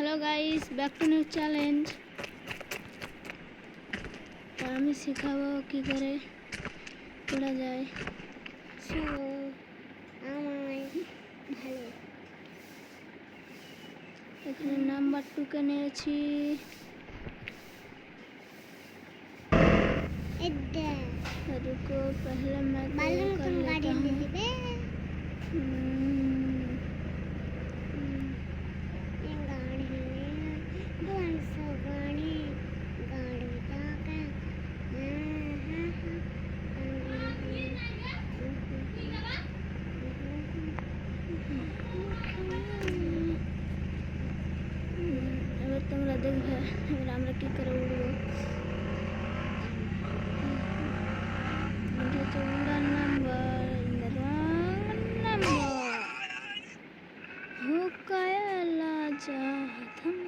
Hello guys, back to new challenge. तो আমি শেখাবো কি করে পড়া যায়। সো আমার ভালো এখানে নাম্বার 2 কে নিয়েছি। এটা रुको पहले मैं बालों कर तुम लेता गाड़ी हूँ। दे दे ये गाड़ी कौन सा गाड़ी गाड़ी जाके এবার তোমরা দেখবে এবার আমরা কি করে উড়বো। এটা তো উড়ার নাম্বার, রং নাম্বার हो कायला जा हम